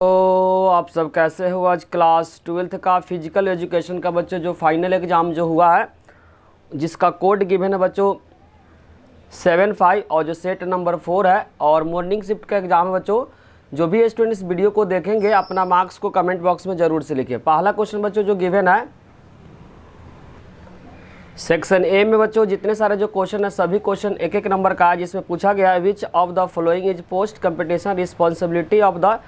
तो आप सब कैसे हो। आज क्लास 12th का फिजिकल एजुकेशन का बच्चों जो फाइनल एग्ज़ाम जो हुआ है, जिसका कोड गिवन है बच्चों 75 और जो सेट नंबर 4 है, और मॉर्निंग शिफ्ट का एग्ज़ाम है बच्चों। जो भी स्टूडेंट इस वीडियो को देखेंगे अपना मार्क्स को कमेंट बॉक्स में ज़रूर से लिखिए। पहला क्वेश्चन बच्चों जो गिवन है सेक्शन ए में बच्चों जितने सारे जो क्वेश्चन है सभी क्वेश्चन एक एक नंबर का है, जिसमें पूछा गया है which of the following is post competition responsibility of the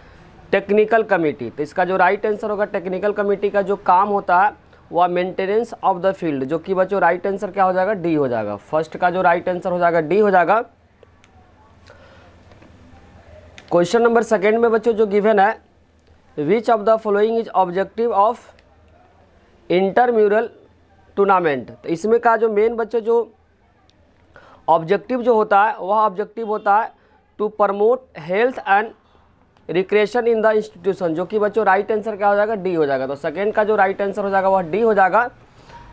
technical committee. तो इसका जो राइट आंसर होगा, टेक्निकल कमेटी का जो काम होता है वह मेंटेनेंस ऑफ द फील्ड, जो कि बच्चों राइट आंसर क्या हो जाएगा, डी हो जाएगा। फर्स्ट का जो राइट आंसर हो जाएगा डी हो जाएगा। क्वेश्चन नंबर सेकेंड में बच्चों जो गिवन है which of the following is objective of intramural tournament. तो इसमें का जो मेन बच्चों जो ऑब्जेक्टिव जो होता है वह ऑब्जेक्टिव होता है to promote health and recreation in the institution, जो कि बच्चों राइट आंसर क्या हो जाएगा, डी हो जाएगा। तो सेकेंड का जो राइट आंसर हो जाएगा वह डी हो जाएगा।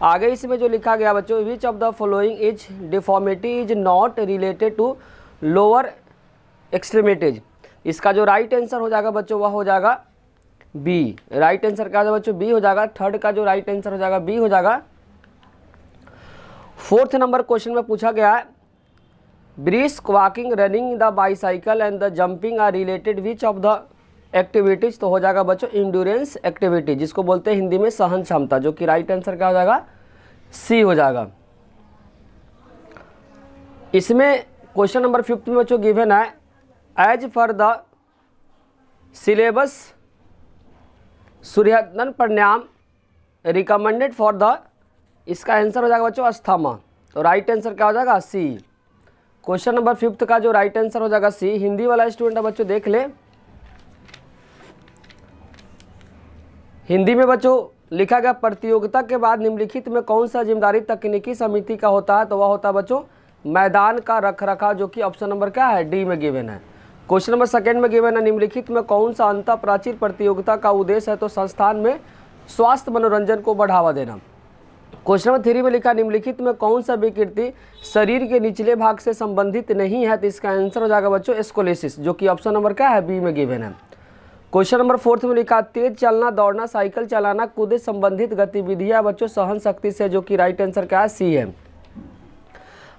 आगे इसमें जो लिखा गया बच्चों which of the following is deformity is not related to lower extremities. इसका जो राइट आंसर हो जाएगा बच्चों वह हो जाएगा बी। राइट आंसर क्या हो जाएगा बच्चों, बी हो जाएगा। थर्ड का जो राइट आंसर हो जाएगा बी हो जाएगा। फोर्थ नंबर क्वेश्चन में पूछा गया है brisk walking, running, the bicycle and the jumping are related which of the activities. तो हो जाएगा बच्चों इंड्योरेंस एक्टिविटी, जिसको बोलते हैं हिंदी में सहन क्षमता, जो कि राइट आंसर क्या हो जाएगा, सी हो जाएगा। इसमें क्वेश्चन नंबर 5 में बच्चों गिवन है एज फॉर द सिलेबस सूर्यनन प्राणायाम रिकमेंडेड फॉर द, इसका आंसर हो जाएगा बच्चों अस्थमा। तो राइट आंसर क्या हो जाएगा, सी। क्वेश्चन नंबर 5 का जो राइट आंसर हो जाएगा सी। हिंदी वाला स्टूडेंट है बच्चों देख ले, हिंदी में बच्चों लिखा गया प्रतियोगिता के बाद निम्नलिखित में कौन सा जिम्मेदारी तकनीकी समिति का होता है। तो वह होता है बच्चों मैदान का रखरखाव, जो कि ऑप्शन नंबर क्या है, डी में गिवन है। क्वेश्चन नंबर सेकेंड में गिवन है निम्नलिखित में कौन सा अंतर प्राचीर प्रतियोगिता का उद्देश्य है। तो संस्थान में स्वास्थ्य मनोरंजन को बढ़ावा देना। क्वेश्चन नंबर 3 में लिखा निम्नलिखित में कौन सा विकृति शरीर के निचले भाग से संबंधित नहीं है। तो इसका आंसर हो जाएगा बच्चों स्कोलेसिस, जो कि ऑप्शन नंबर क्या है, बी में गिवन है। क्वेश्चन नंबर 4 में लिखा तेज चलना, दौड़ना, साइकिल चलाना, कूदे संबंधित गतिविधियां बच्चों सहन शक्ति से, जो कि राइट आंसर क्या है, सी है।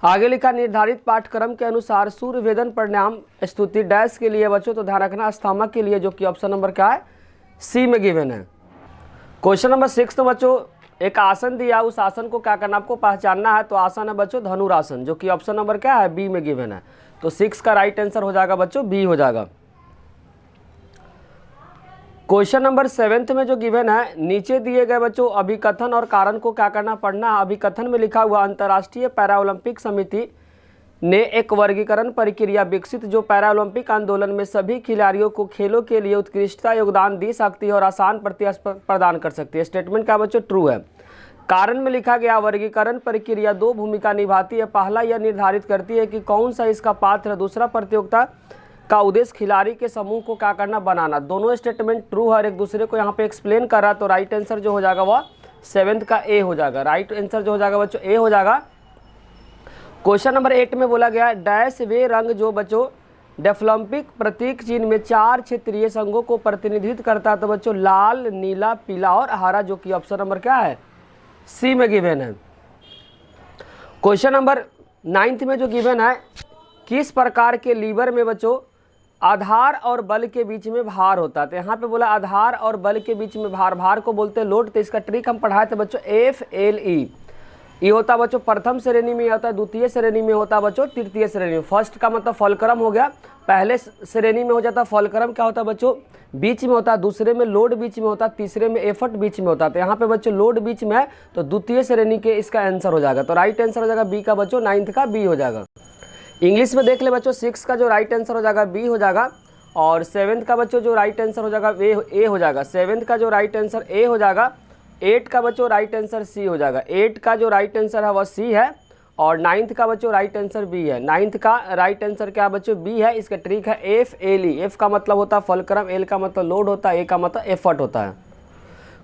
आगे लिखा निर्धारित पाठ्यक्रम के अनुसार सूर्य वेदन प्राणायाम स्तुति डैश के लिए बच्चों, तो ध्यान रखना अस्थमा के लिए, जो कि ऑप्शन नंबर क्या है, सी में गिवन है। क्वेश्चन नंबर 6 में बच्चों एक आसन दिया, उस आसन को क्या करना आपको पहचानना है। तो आसन है बच्चों धनुरासन, जो कि ऑप्शन नंबर क्या है, बी में गिवन है। तो 6 का राइट आंसर हो जाएगा बच्चों बी हो जाएगा। क्वेश्चन नंबर 7 में जो गिवन है नीचे दिए गए बच्चों अभिकथन और कारण को क्या करना पढ़ना है। अभिकथन में लिखा हुआ अंतर्राष्ट्रीय पैराओलंपिक समिति ने एक वर्गीकरण प्रक्रिया विकसित जो पैराओलंपिक आंदोलन में सभी खिलाड़ियों को खेलों के लिए उत्कृष्टता योगदान दे सकती है और आसान प्रतिस्पर्धा प्रदान कर सकती है। स्टेटमेंट का बच्चों ट्रू है। कारण में लिखा गया वर्गीकरण प्रक्रिया 2 भूमिका निभाती है। पहला यह निर्धारित करती है कि कौन सा इसका पात्र है। दूसरा प्रतियोगिता का उद्देश्य खिलाड़ी के समूह को क्या करना, बनाना। दोनों स्टेटमेंट ट्रू है और एक दूसरे को यहाँ पे एक्सप्लेन कर रहा है। तो राइट आंसर जो हो जाएगा वह 7th का ए हो जाएगा। राइट आंसर जो हो जाएगा बच्चों ए हो जाएगा। क्वेश्चन नंबर 8 में बोला गया डैश वे रंग जो बच्चों डेफलम्पिक प्रतीक चिन्ह में 4 क्षेत्रीय संघों को प्रतिनिधित्व करता है। तो बच्चों लाल, नीला, पीला और हरा, जो कि ऑप्शन नंबर क्या है, सी में गिवन है। क्वेश्चन नंबर 9 में जो गिवन है किस प्रकार के लीवर में बच्चों आधार और बल के बीच में भार होता है। तो यहाँ पे बोला आधार और बल के बीच में भार को बोलते हैं लोड। तो इसका ट्रिक हम पढ़ाए थे बच्चों FLE। ये होता है बच्चों प्रथम श्रेणी में होता है, द्वितीय श्रेणी में होता है बच्चों, तृतीय श्रेणी में। फर्स्ट का मतलब फलक्रम हो गया, पहले श्रेणी में हो जाता है फलक्रम क्या होता है बच्चों, बीच में होता है। दूसरे में लोड बीच में होता है। तीसरे में एफर्ट बीच में होता है। तो यहाँ पे बच्चों लोड बीच में है, तो द्वितीय श्रेणी के इसका आंसर हो जाएगा। तो राइट आंसर हो जाएगा बी का बच्चों, 9th का बी हो जाएगा। इंग्लिश में देख ले बच्चों 6 का जो राइट आंसर हो जाएगा बी हो जाएगा, और 7th का बच्चों जो राइट आंसर हो जाएगा ए हो जाएगा। 7th का जो राइट आंसर ए हो जाएगा। 8 का बच्चों राइट आंसर सी हो जाएगा। 8 का जो राइट आंसर है वह सी है, और 9th का बच्चों राइट आंसर बी है। 9th का राइट आंसर क्या बच्चों, बी है। इसका ट्रिक है FLE। एफ का मतलब होता है फलक्रम, एल का मतलब लोड होता है, ए का मतलब एफर्ट होता है।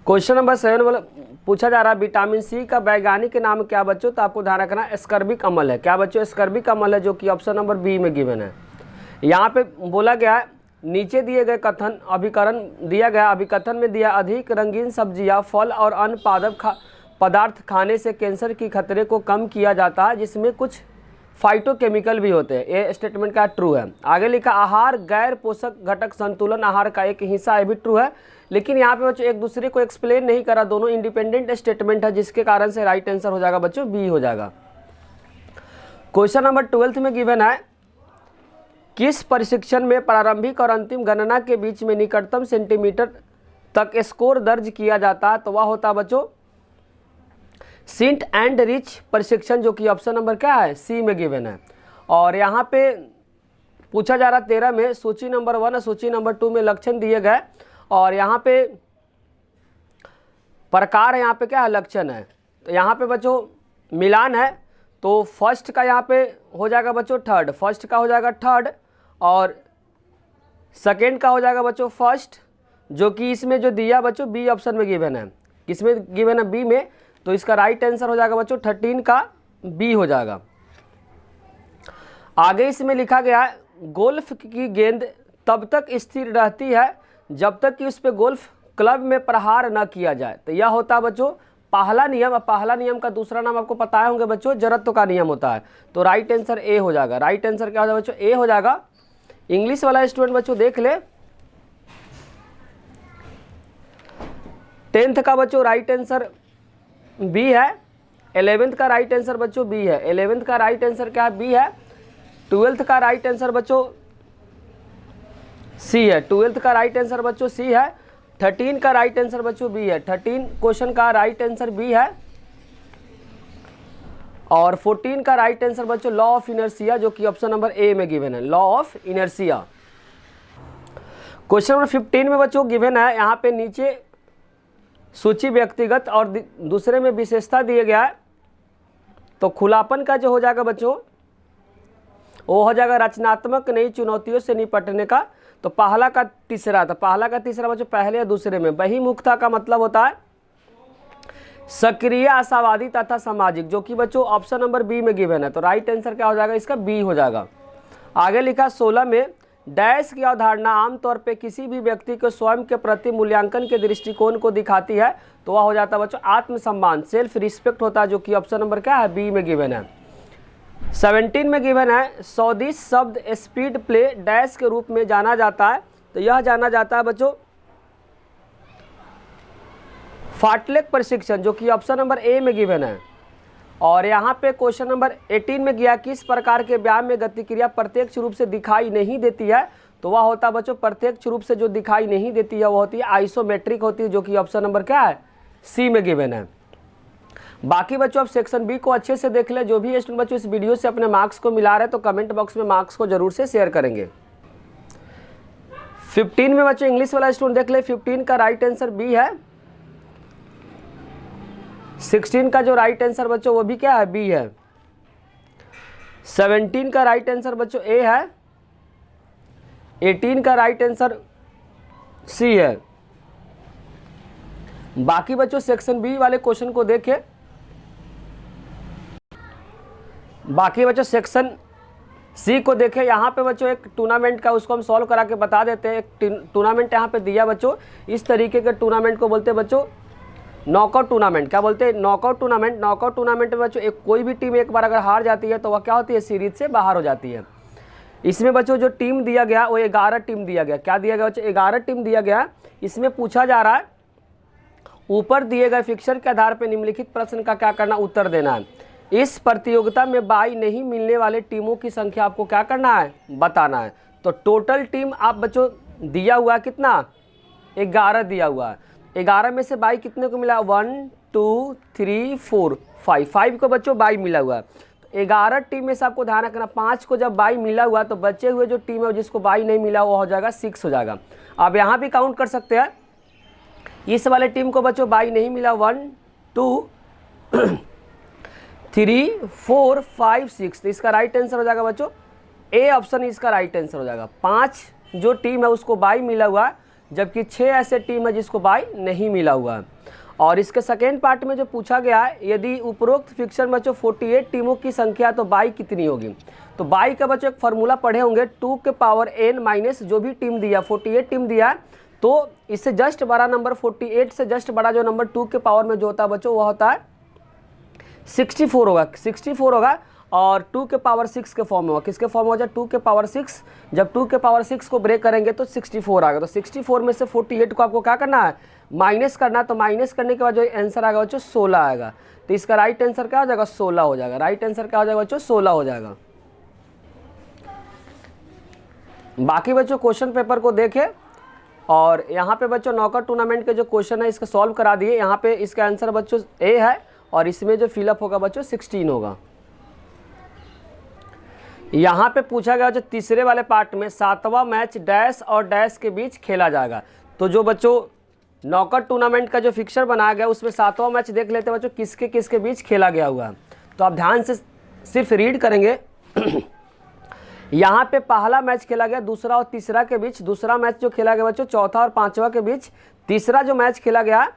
क्वेश्चन नंबर 7 वाला पूछा जा रहा है विटामिन सी का वैज्ञानिक नाम क्या बच्चों। तो आपको ध्यान रखना एस्कर्बिक अम्ल है। क्या बच्चों, एस्कर्बिक अम्ल है, जो कि ऑप्शन नंबर बी में गिवन है। यहाँ पे बोला गया है नीचे दिए गए कथन अभिकरण दिया गया अभिकथन में दिया अधिक रंगीन सब्जियां, फल और अन्य पादप पदार्थ खाने से कैंसर की खतरे को कम किया जाता है, जिसमें कुछ फाइटोकेमिकल भी होते हैं। ये स्टेटमेंट का ट्रू है। आगे लिखा आहार गैर पोषक घटक संतुलन आहार का एक हिस्सा है, भी ट्रू है। लेकिन यहाँ पे बच्चों एक दूसरे को एक्सप्लेन नहीं करा, दोनों इंडिपेंडेंट स्टेटमेंट है, जिसके कारण से राइट आंसर हो जाएगा बच्चों बी हो जाएगा। क्वेश्चन नंबर 12 में गिवन है किस प्रशिक्षण में प्रारंभिक और अंतिम गणना के बीच में निकटतम सेंटीमीटर तक स्कोर दर्ज किया जाता है, तो वह होता है बच्चों सिंट एंड रिच प्रशिक्षण, जो कि ऑप्शन नंबर क्या है सी में गिवन है। और यहाँ पे पूछा जा रहा 13 में सूची नंबर 1 और सूची नंबर 2 में लक्षण दिए गए, और यहाँ पे प्रकार है, यहाँ पे क्या है लक्षण है। तो यहाँ पे बच्चों मिलान है, तो फर्स्ट का यहाँ पे हो जाएगा बच्चों थर्ड, फर्स्ट का हो जाएगा थर्ड, और सेकेंड का हो जाएगा बच्चों फर्स्ट, जो कि इसमें जो दिया बच्चों बी ऑप्शन में गिवन है। किसमें गिवन है बी में, तो इसका राइट आंसर हो जाएगा बच्चों 13 का बी हो जाएगा। आगे इसमें लिखा गया है गोल्फ की गेंद तब तक स्थिर रहती है जब तक कि उस पर गोल्फ क्लब में प्रहार न किया जाए, तो यह होता है बच्चों पहला नियम। पहला नियम का दूसरा नाम आपको पता होंगे बच्चों, जड़त्व का नियम होता है। तो राइट आंसर ए हो जाएगा। राइट आंसर क्या हो जाएगा बच्चों ए हो जाएगा। इंग्लिश वाला स्टूडेंट बच्चों देख ले, 10th का बच्चों राइट आंसर बी है, 11th का राइट आंसर बच्चों बी है, 11th का राइट आंसर क्या है बी है, 12th का राइट आंसर बच्चों सी है, 12th का राइट आंसर बच्चों सी है, 13 का राइट आंसर बच्चों बी है, 13 क्वेश्चन का राइट आंसर बी है, और 14 का राइट आंसर बच्चों लॉ ऑफ इनर्शिया, जो कि ऑप्शन नंबर ए में गिवन है, law of inertia. Question number 15 में बच्चों गिवन है, यहाँ पे नीचे सूची व्यक्तिगत और दूसरे में विशेषता दिए गया है। तो खुलापन का जो हो जाएगा बच्चों वो हो जाएगा रचनात्मक नई चुनौतियों से निपटने का। तो पहला का तीसरा, तो पहला का तीसरा बच्चों पहले या दूसरे में। बहिमुखता का मतलब होता है सक्रिय, आशावादी तथा सामाजिक, जो कि बच्चों ऑप्शन नंबर बी में गिवन है। तो राइट आंसर क्या हो जाएगा इसका बी हो जाएगा। आगे लिखा 16 में डैश की अवधारणा आमतौर पे किसी भी व्यक्ति को स्वयं के प्रति मूल्यांकन के दृष्टिकोण को दिखाती है, तो वह हो जाता है बच्चों आत्मसम्मान, सेल्फ रिस्पेक्ट होता है, जो कि ऑप्शन नंबर क्या है बी में गिवन है। 17 में गिवन है सौदिश शब्द स्पीड प्ले डैश के रूप में जाना जाता है, तो यह जाना जाता है बच्चों फाटलेक प्रशिक्षण, जो कि ऑप्शन नंबर ए में गिवन है। और यहाँ पे क्वेश्चन नंबर 18 में गया किस प्रकार के व्यायाम में गतिक्रिया प्रत्यक्ष रूप से दिखाई नहीं देती है, तो वह होता है बच्चों प्रत्यक्ष रूप से जो दिखाई नहीं देती है वो होती है आइसोमेट्रिक होती है, जो कि ऑप्शन नंबर क्या है सी में गिवन है। बाकी बच्चों आप सेक्शन बी को अच्छे से देख ले। जो भी स्टूडेंट बच्चों इस वीडियो से अपने मार्क्स को मिला रहे हैं तो कमेंट बॉक्स में मार्क्स को जरूर से शेयर करेंगे। 15 में बच्चों इंग्लिश वाला स्टूडेंट देख ले, 15 का राइट आंसर बी है, 16 का जो राइट आंसर बच्चों वो भी क्या है बी है, 17 का राइट आंसर बच्चों ए है, 18 का राइट आंसर सी है। बाकी बच्चों सेक्शन बी वाले क्वेश्चन को देखें। बाकी बच्चों सेक्शन सी को देखें। यहाँ पे बच्चों एक टूर्नामेंट का उसको हम सॉल्व करा के बता देते हैं। एक टूर्नामेंट यहाँ पे दिया बच्चों, इस तरीके के टूर्नामेंट को बोलते हैं बच्चों नॉकआउट टूर्नामेंट। क्या बोलते हैं नॉकआउट टूर्नामेंट। नॉकआउट टूर्नामेंट में बच्चों एक कोई भी टीम एक बार अगर हार जाती है तो वह क्या होती है सीरीज से बाहर हो जाती है। इसमें बच्चों जो टीम दिया गया वो 11 टीम दिया गया। क्या दिया गया बच्चों 11 टीम दिया गया। इसमें पूछा जा रहा है ऊपर दिए गए फिक्सर के आधार पर निम्नलिखित प्रश्न का क्या करना उत्तर देना है। इस प्रतियोगिता में बाई नहीं मिलने वाले टीमों की संख्या आपको क्या करना है बताना है। तो टोटल टीम आप बच्चों दिया हुआ कितना 11 दिया हुआ है। 11 में से बाई कितने को मिला 1 2 3 4 5 को बच्चों बाई मिला हुआ है। तो 11 टीम में से आपको ध्यान रखना 5 को जब बाई मिला हुआ तो बचे हुए जो टीम है जिसको बाई नहीं मिला वो हो जाएगा 6 हो जाएगा। आप यहाँ भी काउंट कर सकते हैं। इस वाले टीम को बच्चों बाई नहीं मिला 1 2 3 4 5 6, तो इसका राइट आंसर हो जाएगा बच्चों ए ऑप्शन इसका राइट आंसर हो जाएगा। 5 जो टीम है उसको बाई मिला हुआ है जबकि 6 ऐसे टीम है जिसको बाई नहीं मिला हुआ है। और इसके सेकेंड पार्ट में जो पूछा गया है, यदि उपरोक्त फिक्सर बच्चों 48 टीमों की संख्या तो बाई कितनी होगी। तो बाई का बच्चों एक फार्मूला पढ़े होंगे, 2 के पावर n माइनस जो भी टीम दिया, 48 टीम दिया, तो इससे जस्ट बड़ा नंबर 48 से जस्ट बड़ा जो नंबर 2 के पावर में जो होता है बच्चों वह होता है 64 होगा, 64 होगा। और 2 के पावर 6 के फॉर्म में होगा, किसके फॉर्म में हो जाए 2 के पावर 6, जब 2 के पावर 6 को ब्रेक करेंगे तो 64 आएगा। तो 64 में से 48 को आपको क्या करना है, माइनस करना है। तो माइनस करने के बाद जो आंसर आएगा बच्चों 16 आएगा। तो इसका राइट आंसर क्या हो जाएगा, 16 हो जाएगा। राइट आंसर क्या हो जाएगा बच्चों, 16 हो जाएगा। बाकी बच्चों क्वेश्चन पेपर को देखें और यहाँ पे बच्चों नॉकआउट टूर्नामेंट के जो क्वेश्चन है इसका सॉल्व करा दिए। यहाँ पे इसका आंसर बच्चों ए है और इसमें जो फिलअप होगा बच्चों 16 होगा। यहाँ पे पूछा गया जो तीसरे वाले पार्ट में 7वां मैच डैश और डैश के बीच खेला जाएगा। तो जो बच्चों नॉकआउट टूर्नामेंट का जो फिक्सर बनाया गया उसमें 7वां मैच देख लेते हैं बच्चों किसके किसके बीच खेला गया हुआ है। तो आप ध्यान से सिर्फ रीड करेंगे। यहाँ पे पहला मैच खेला गया दूसरा और तीसरा के बीच, दूसरा मैच जो खेला गया बच्चों चौथा और पांचवा के बीच, तीसरा जो मैच खेला गया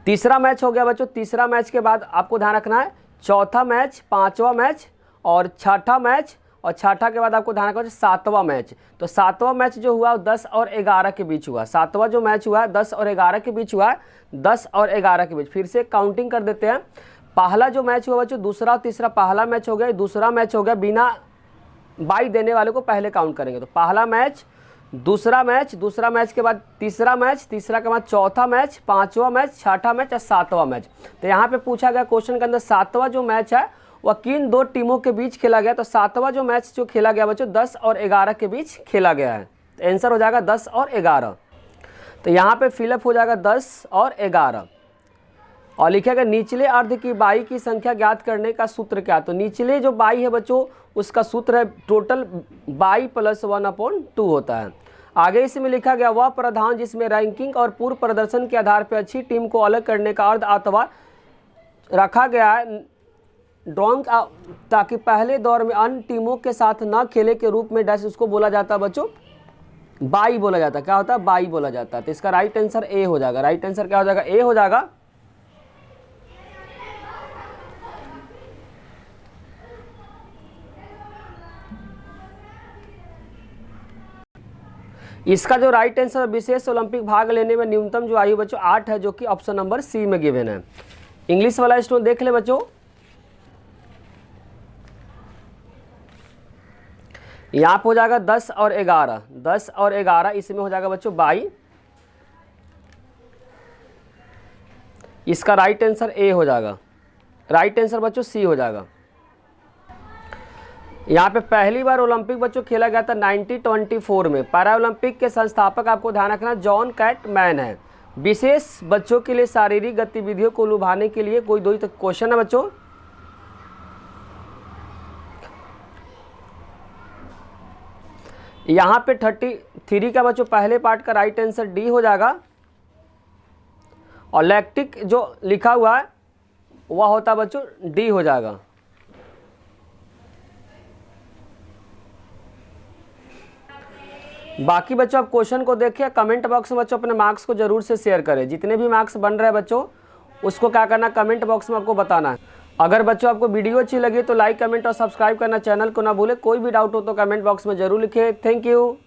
तीसरा मैच हो गया बच्चों। तीसरा मैच के बाद आपको ध्यान रखना है चौथा मैच, पांचवा मैच और छठा मैच, और छठा के बाद आपको ध्यान रखना है 7वां मैच। तो 7वां मैच जो हुआ 10 और 11 के बीच हुआ। 7वां जो मैच हुआ 10 और 11 के बीच हुआ, 10 और 11 के बीच। फिर से काउंटिंग कर देते हैं। पहला जो मैच हुआ बच्चों दूसरा और तीसरा, पहला मैच हो गया, दूसरा मैच हो गया, बिना बाई देने वाले को पहले काउंट करेंगे। तो पहला मैच, दूसरा मैच के बाद तीसरा मैच, तीसरा के बाद चौथा मैच, पांचवा मैच, छठा मैच और 7वां मैच। तो यहाँ पे पूछा गया क्वेश्चन के अंदर 7वां जो मैच है वह किन दो टीमों के बीच खेला गया। तो 7वां जो मैच जो खेला गया बच्चों 10 और 11 के बीच खेला गया है। तो आंसर हो जाएगा 10 और 11। तो यहाँ पे फिलअप हो जाएगा 10 और 11 और लिखेगा निचले अर्ध की बाई की संख्या ज्ञात करने का सूत्र क्या। तो निचले जो बाई है बच्चों उसका सूत्र है टोटल बाई प्लस 1/2 होता है। आगे इसमें लिखा गया वह प्रावधान जिसमें रैंकिंग और पूर्व प्रदर्शन के आधार पर अच्छी टीम को अलग करने का अर्ध अथवा रखा गया है ड्रॉइंग, ताकि पहले दौर में अन्य टीमों के साथ न खेले के रूप में डैश उसको बोला जाता है बच्चों बाई बोला जाता है। क्या होता है, बाई बोला जाता है। तो इसका राइट आंसर ए हो जाएगा। राइट आंसर क्या हो जाएगा, ए हो जाएगा। इसका जो राइट आंसर विशेष ओलंपिक भाग लेने में न्यूनतम जो आयु बच्चों 8 है, जो कि ऑप्शन नंबर सी में गिवन है। इंग्लिश वाला स्टूडेंट देख ले बच्चों, यहाँ पे हो जाएगा 10 और 11, 10 और 11, इसमें हो जाएगा बच्चों 22। इसका राइट आंसर ए हो जाएगा। राइट आंसर बच्चों सी हो जाएगा। यहाँ पे पहली बार ओलंपिक बच्चों खेला गया था 1924 में। पैरा ओलंपिक के संस्थापक आपको ध्यान रखना जॉन कैटमैन है। विशेष बच्चों के लिए शारीरिक गतिविधियों को लुभाने के लिए कोई दो क्वेश्चन है बच्चों। यहाँ पे 33 का बच्चों पहले पार्ट का राइट आंसर डी हो जाएगा और लैक्टिक जो लिखा हुआ है वह होता बच्चों डी हो जाएगा। बाकी बच्चों आप क्वेश्चन को देखिए, कमेंट बॉक्स में बच्चों अपने मार्क्स को जरूर से शेयर करें। जितने भी मार्क्स बन रहे हैं बच्चों उसको क्या करना, कमेंट बॉक्स में आपको बताना है। अगर बच्चों आपको वीडियो अच्छी लगी तो लाइक, कमेंट और सब्सक्राइब करना चैनल को ना भूले। कोई भी डाउट हो तो कमेंट बॉक्स में जरूर लिखिए। Thank you.